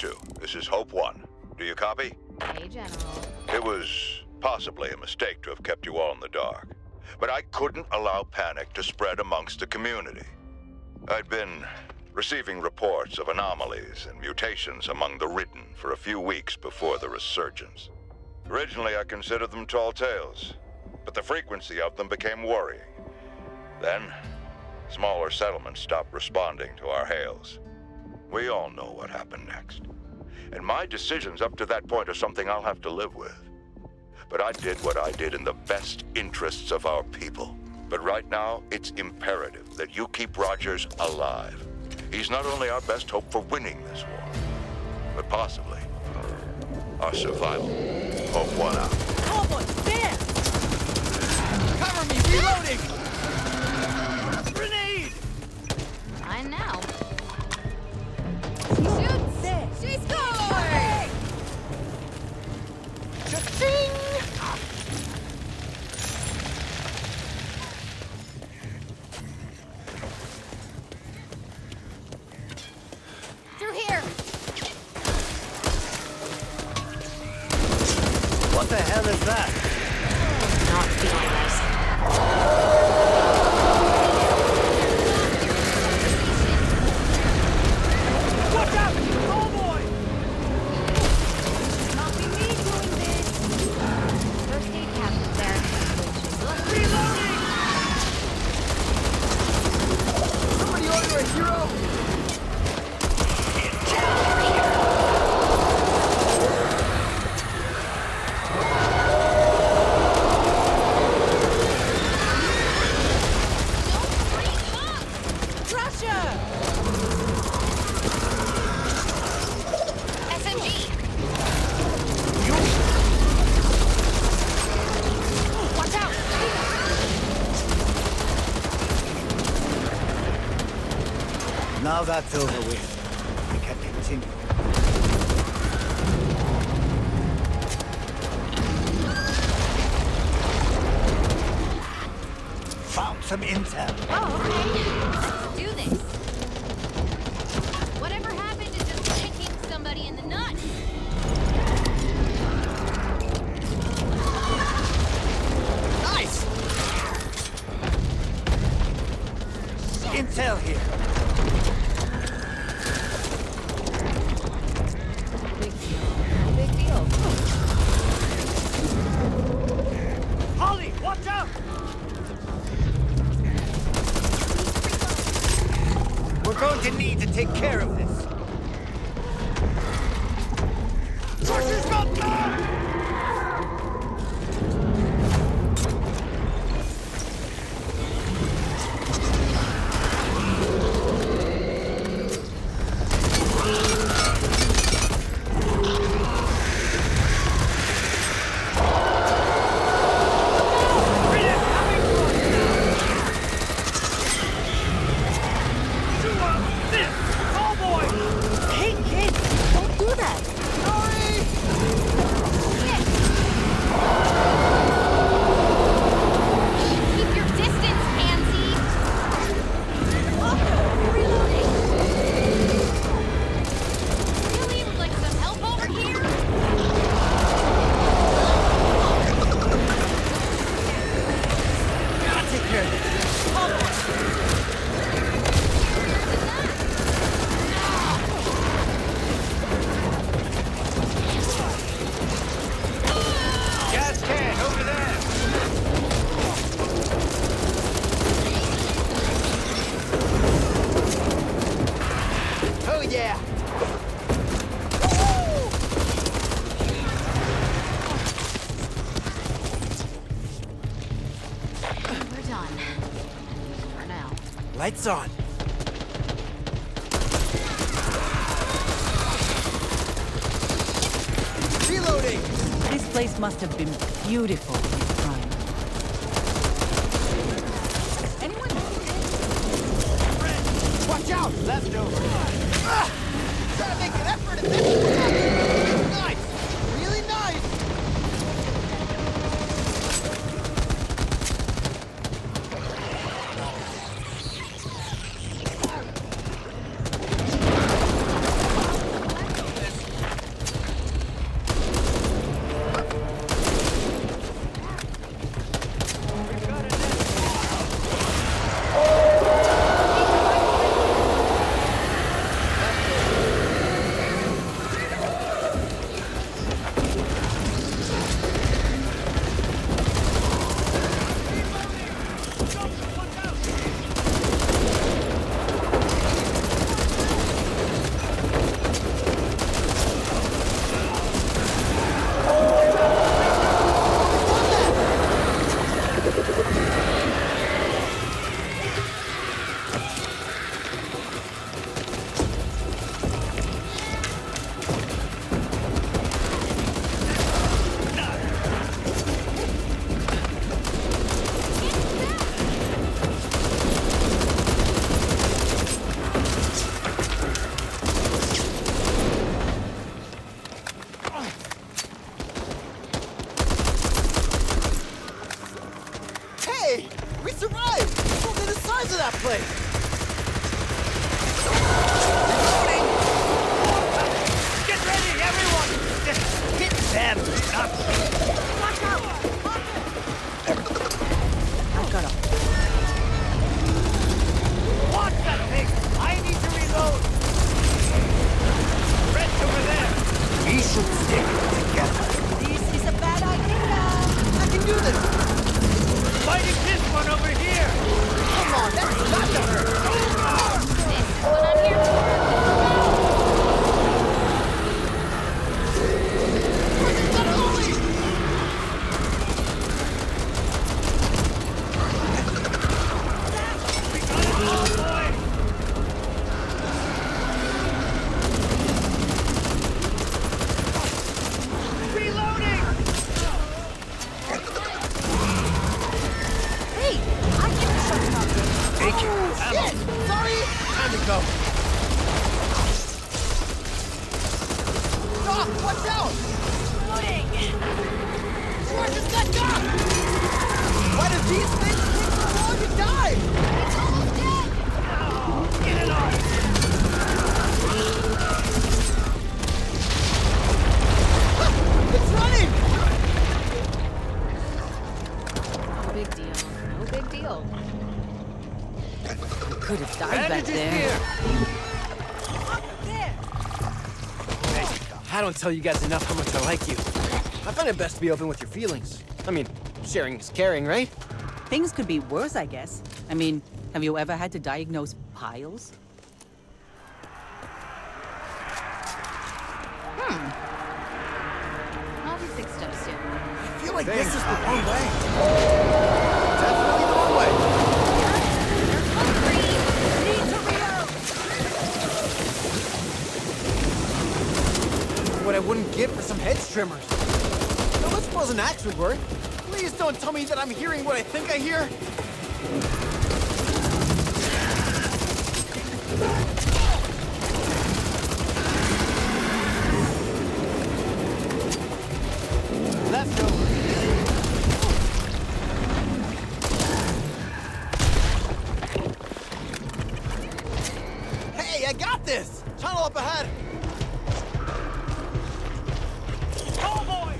2. This is Hope 1. Do you copy? Hey, General. It was possibly a mistake to have kept you all in the dark, but I couldn't allow panic to spread amongst the community. I'd been receiving reports of anomalies and mutations among the Ridden for a few weeks before the resurgence. Originally, I considered them tall tales, but the frequency of them became worrying. Then, smaller settlements stopped responding to our hails. We all know what happened next. And my decisions up to that point are something I'll have to live with. But I did what I did in the best interests of our people. But right now, it's imperative that you keep Rogers alive. He's not only our best hope for winning this war, but possibly our survival. Hope 1 out. Cowboy, there! Cover me, reloading! Grenade! Fine now. Shoot! There! She scored! Cha-ching! Through here! What the hell is that? Not feeling this. Watch out! Cowboy! Not be me doing this. First aid cabinet there. Reloading! Somebody order a hero! SMG! Watch out! Now that's over with. We can continue. Found some intel. Oh, okay. Let's do this. Whatever happened to just kicking somebody in the nuts? Nice! Intel here. Big deal. Big deal. Holly, watch out! We're going to need to take care of this. Russia's got back! Hey, kid! Don't do that! Keep your distance, pansy! Reloading! Really? Would like some help over here? Gotta take care of this. Gas can over there. Oh yeah. We're done. For now. Lights on. Reloading. This place must have been beautiful in its prime. Anyone Watch out! Leftover. Gotta make an effort at this. Nice. Really nice. We survived! Look at the size of that place! Reloading! Get ready, everyone! Just hit them! Watch out! I've got a... Watch that thing! I need to reload! Red's over there! We should stick together. This is a bad idea! I can do this! Fighting this one over here! Come on, that's not the hurt! This is what I'm here for. Hey! I can shut up! Take it! Shit! Sorry! Time to go! Doc, watch out! George has got Doc! Why do these things take so long to die? It's almost dead. Get it on! It's running! No big deal. No big deal. Could have died back Bandages there. here! Hey, I don't tell you guys enough how much I like you. I find it best to be open with your feelings. I mean, sharing is caring, right? Things could be worse, I guess. I mean, have you ever had to diagnose piles? I'll be fixed up soon. I feel like this is the wrong way. Definitely the wrong way. Hungry. Need to reload! What I wouldn't give for some hedge trimmers. Now let's suppose an axe would work. Please don't tell me that I'm hearing what I think I hear. Leftover. Hey, I got this! Tunnel up ahead! Oh boy!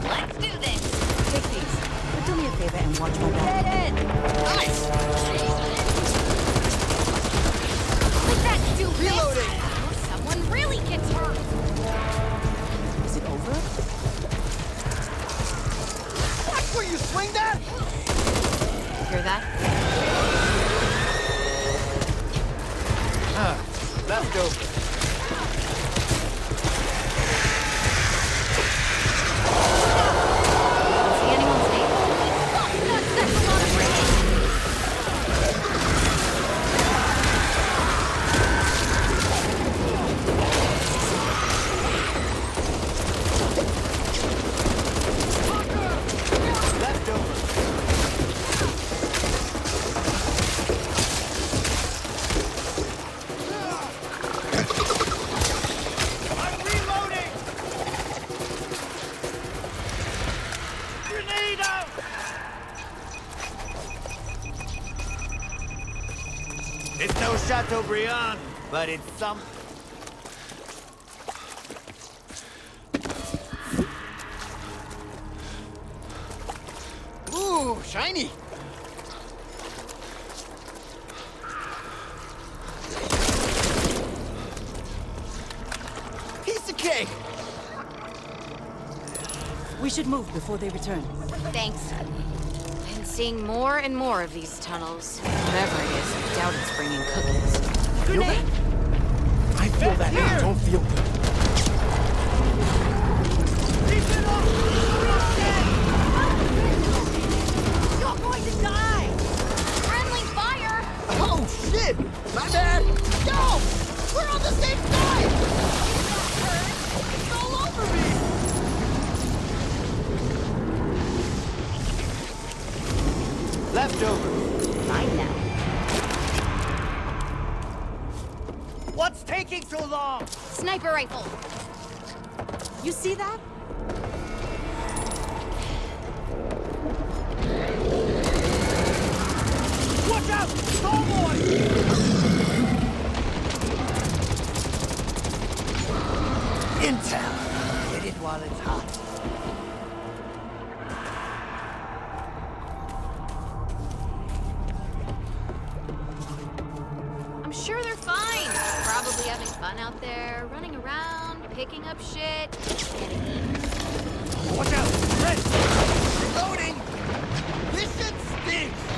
Let's do this. Take these. But do me a favor and watch my back. Get in. Nice! Would that do this? Reloading. Or someone really gets hurt. Is it over? Watch where you swing that! Hear that? Leftover. See anyone's name? Oh, that's a lot of ringing. Leftover. I'm reloading! Grenade out! It's no Chateaubriand, but it's some... Ooh, shiny! Piece of cake! We should move before they return. Thanks. Been seeing more and more of these tunnels. Whatever it is, I doubt it's bringing cookies. Feel that? I feel that and I don't feel good. You're going to die! Friendly fire! Oh, shit! My bad! Yo! We're on the same side! It's all over me! Leftover. Mine now. What's taking so long? Sniper rifle. You see that? intel. Get it while it's hot. I'm sure they're fine. Probably having fun out there, running around, picking up shit, getting eaten. Watch out! Red! Reloading! This shit stinks!